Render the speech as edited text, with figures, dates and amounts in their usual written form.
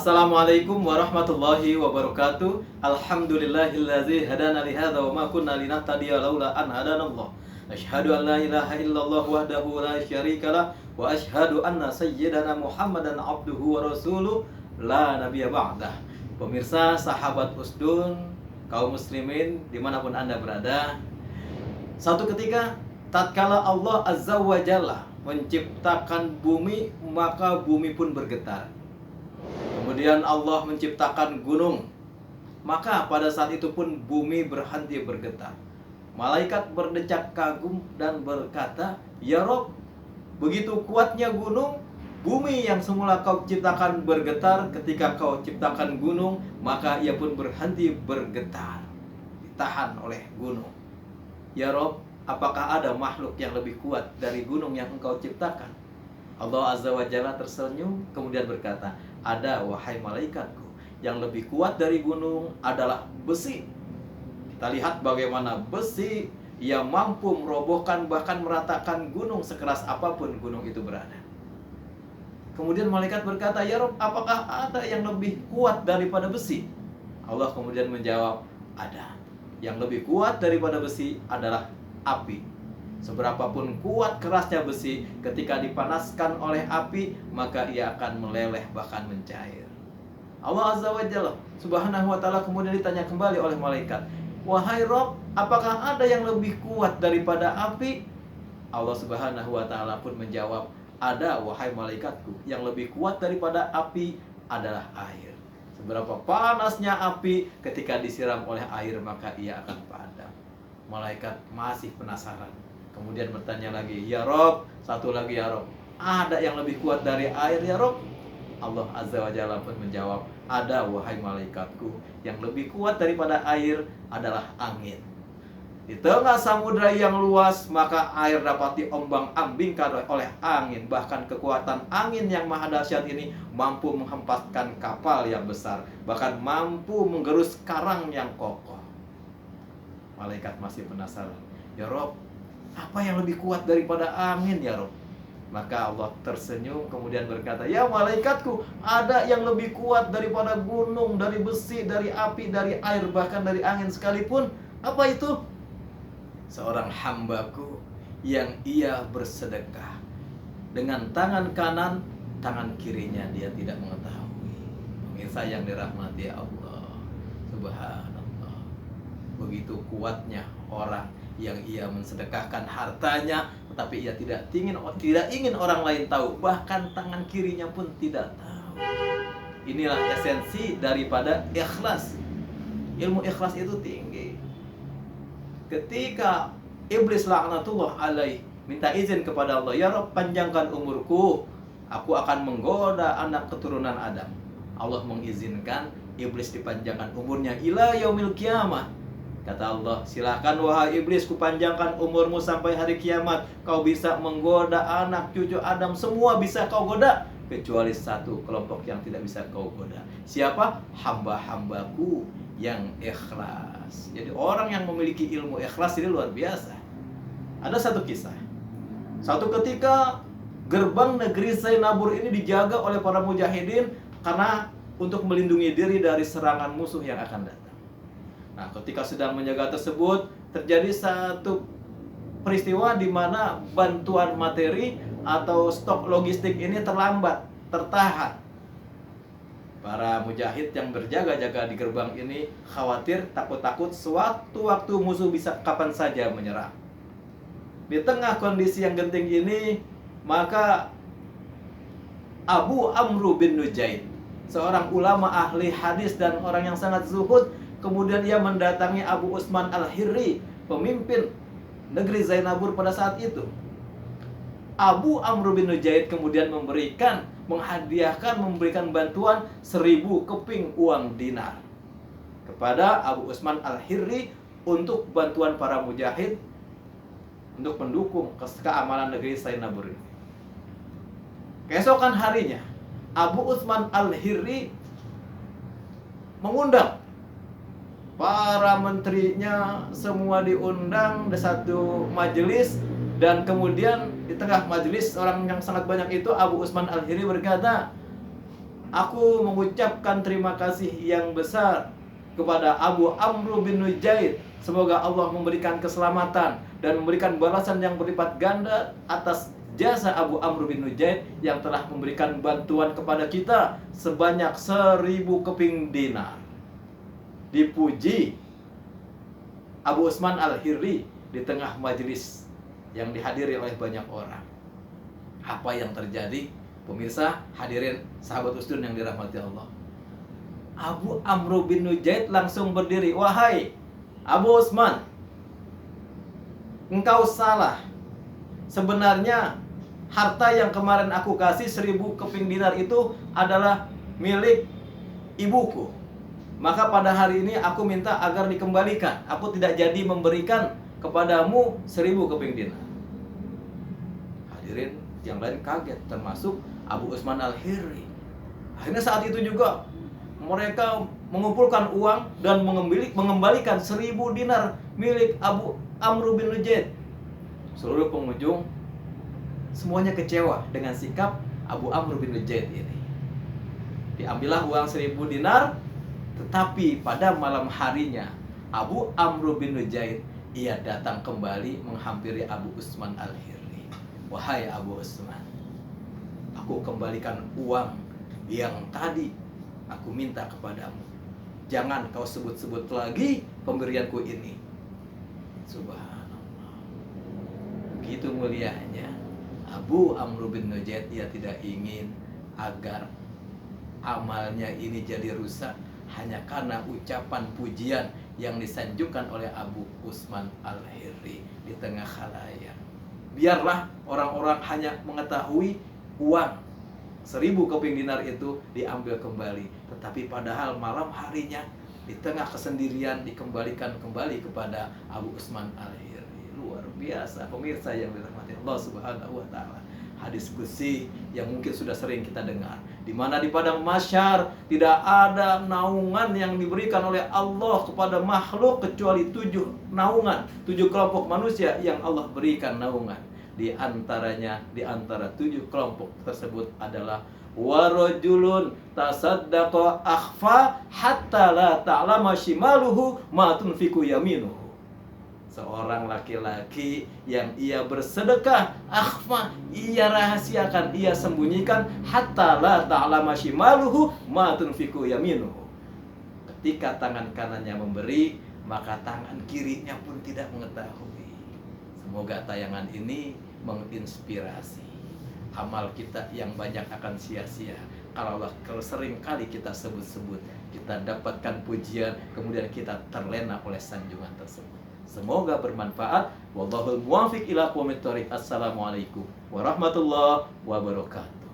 Assalamualaikum warahmatullahi wabarakatuh. Alhamdulillahillazi hadana li hadza wa ma kunna linahtadiya laula an hadanallah. Asyhadu an la ilaha illallah wahdahu la syarikalah wa asyhadu anna sayyidana Muhammadan abduhu wa rasuluh la nabiyya ba'dah. Pemirsa, sahabat Usdun, kaum muslimin dimanapun Anda berada, satu ketika tatkala Allah Azza wa Jalla menciptakan bumi, maka bumi pun bergetar. Kemudian Allah menciptakan gunung, maka pada saat itu pun bumi berhenti bergetar. Malaikat berdecak kagum dan berkata, "Ya Rob, begitu kuatnya gunung, bumi yang semula kau ciptakan bergetar. Ketika kau ciptakan gunung, maka ia pun berhenti bergetar, ditahan oleh gunung. Ya Rob, apakah ada makhluk yang lebih kuat dari gunung yang engkau ciptakan?" Allah Azza wa Jalla tersenyum kemudian berkata, "Ada, wahai malaikatku, yang lebih kuat dari gunung adalah besi." Kita lihat bagaimana besi yang mampu merobohkan bahkan meratakan gunung sekeras apapun gunung itu berada. Kemudian malaikat berkata, "Ya Rabb, apakah ada yang lebih kuat daripada besi?" Allah kemudian menjawab, "Ada. Yang lebih kuat daripada besi adalah api. Seberapapun kuat kerasnya besi, ketika dipanaskan oleh api, maka ia akan meleleh bahkan mencair." Allah Azza wa Jalla Subhanahu wa ta'ala kemudian ditanya kembali oleh malaikat, "Wahai Rob, apakah ada yang lebih kuat daripada api?" Allah Subhanahu wa ta'ala pun menjawab, "Ada, wahai malaikatku, yang lebih kuat daripada api adalah air. Seberapa panasnya api, ketika disiram oleh air maka ia akan padam." Malaikat masih penasaran, kemudian bertanya lagi, "Ya Rob, satu lagi ya Rob, ada yang lebih kuat dari air ya Rob?" Allah Azza wa Jalla pun menjawab, "Ada, wahai malaikatku, yang lebih kuat daripada air adalah angin. Di tengah samudra yang luas, maka air dapat diombang-ambingkan oleh angin. Bahkan kekuatan angin yang maha dahsyat ini mampu menghempaskan kapal yang besar, bahkan mampu menggerus karang yang kokoh." Malaikat masih penasaran, "Ya Rob, apa yang lebih kuat daripada angin ya Rob?" Maka Allah tersenyum kemudian berkata, "Ya malaikatku, ada yang lebih kuat daripada gunung, dari besi, dari api, dari air, bahkan dari angin sekalipun." Apa itu? Seorang hambaku yang ia bersedekah dengan tangan kanan, tangan kirinya dia tidak mengetahui. Pemirsa yang dirahmati Allah Subhanallah, begitu kuatnya orang yang ia mensedekahkan hartanya, tetapi ia tidak ingin orang lain tahu, bahkan tangan kirinya pun tidak tahu. Inilah esensi daripada ikhlas. Ilmu ikhlas itu tinggi. Ketika iblis laknatullah alaih minta izin kepada Allah, "Ya Rabb, panjangkan umurku, aku akan menggoda anak keturunan Adam." Allah mengizinkan iblis dipanjangkan umurnya ila yaumil qiyamah. Kata Allah, "Silakan wahai iblis, kupanjangkan umurmu sampai hari kiamat. Kau bisa menggoda anak cucu Adam, semua bisa kau goda, kecuali satu kelompok yang tidak bisa kau goda. Siapa? Hamba-hambaku yang ikhlas." Jadi orang yang memiliki ilmu ikhlas ini luar biasa. Ada satu kisah. Satu ketika gerbang negeri Zainabur ini dijaga oleh para mujahidin karena untuk melindungi diri dari serangan musuh yang akan datang. Nah, ketika sedang menjaga tersebut, terjadi satu peristiwa di mana bantuan materi atau stok logistik ini terlambat, tertahan. Para mujahid yang berjaga-jaga di gerbang ini khawatir, takut-takut sewaktu-waktu musuh bisa kapan saja menyerang. Di tengah kondisi yang genting ini, maka Abu Amru bin Nujaid, seorang ulama ahli hadis dan orang yang sangat zuhud, kemudian ia mendatangi Abu Utsman Al-Hirri, pemimpin negeri Zainabur pada saat itu. Abu Amr bin Nujaid kemudian memberikan bantuan 1000 keping uang dinar kepada Abu Utsman Al-Hirri untuk bantuan para mujahid untuk mendukung keamanan negeri Zainabur ini. Keesokan harinya, Abu Utsman Al-Hirri mengundang para menterinya, semua diundang di satu majelis. Dan kemudian di tengah majelis orang yang sangat banyak itu, Abu Utsman Al-Hirri berkata, Aku mengucapkan terima kasih yang besar kepada Abu Amr bin Nujaid. Semoga Allah memberikan keselamatan dan memberikan balasan yang berlipat ganda atas jasa Abu Amr bin Nujaid yang telah memberikan bantuan kepada kita sebanyak 1000 keping dinar. Dipuji Abu Utsman Al-Hirri di tengah majelis yang dihadiri oleh banyak orang. Apa yang terjadi? Pemirsa, hadirin sahabat Usdun yang dirahmati Allah. Abu Amr bin Nujaid langsung berdiri. Wahai Abu Utsman, engkau salah. Sebenarnya harta yang kemarin aku kasih 1000 keping dinar itu adalah milik ibuku. Maka pada hari ini aku minta agar dikembalikan. Aku tidak jadi memberikan kepadamu 1000 keping dinar. Hadirin yang lain kaget, termasuk Abu Utsman Al-Hirri. Akhirnya saat itu juga mereka mengumpulkan uang dan mengembalikan 1000 dinar milik Abu Amr bin Nujaid. Seluruh pengunjung semuanya kecewa dengan sikap Abu Amr bin Nujaid ini. Diambillah uang 1000 dinar, tetapi pada malam harinya Abu Amr bin Nujaid ia datang kembali menghampiri Abu Utsman Al-Hirri. Wahai Abu Utsman, aku kembalikan uang yang tadi aku minta kepadamu. Jangan kau sebut-sebut lagi pemberianku ini. Subhanallah. Begitu mulianya Abu Amr bin Nujaid. Ia tidak ingin agar amalnya ini jadi rusak hanya karena ucapan pujian yang disanjungkan oleh Abu Utsman Al-Hirri di tengah khalayak. Biarlah orang-orang hanya mengetahui uang 1000 keping dinar itu diambil kembali, tetapi padahal malam harinya di tengah kesendirian dikembalikan kembali kepada Abu Utsman Al-Hirri. Luar biasa pemirsa yang dirahmati Allah Subhanahu wa taala. Hadis qudsi yang mungkin sudah sering kita dengar, di mana di padang mahsyar tidak ada naungan yang diberikan oleh Allah kepada makhluk kecuali 7 naungan, 7 kelompok manusia yang Allah berikan naungan. Di antaranya, di antara 7 kelompok tersebut adalah warajulun tasaddaqa akhfa hatta la ta'lama shimaluhu ma tunfiqu yaminuhu. Seorang laki-laki yang ia bersedekah akhfa, ia rahasiakan, ia sembunyikan, hatta la ta'lama shimaluhu ma tunfiqu yaminuhu. Ketika tangan kanannya memberi, maka tangan kirinya pun tidak mengetahui. Semoga tayangan ini menginspirasi. Amal kita yang banyak akan sia-sia kalau sering kali kita sebut-sebut, kita dapatkan pujian, kemudian kita terlena oleh sanjungan tersebut. Semoga bermanfaat. Wallahul muwaffiq ila aqwamit thoriq. Assalamualaikum warahmatullahi wabarakatuh.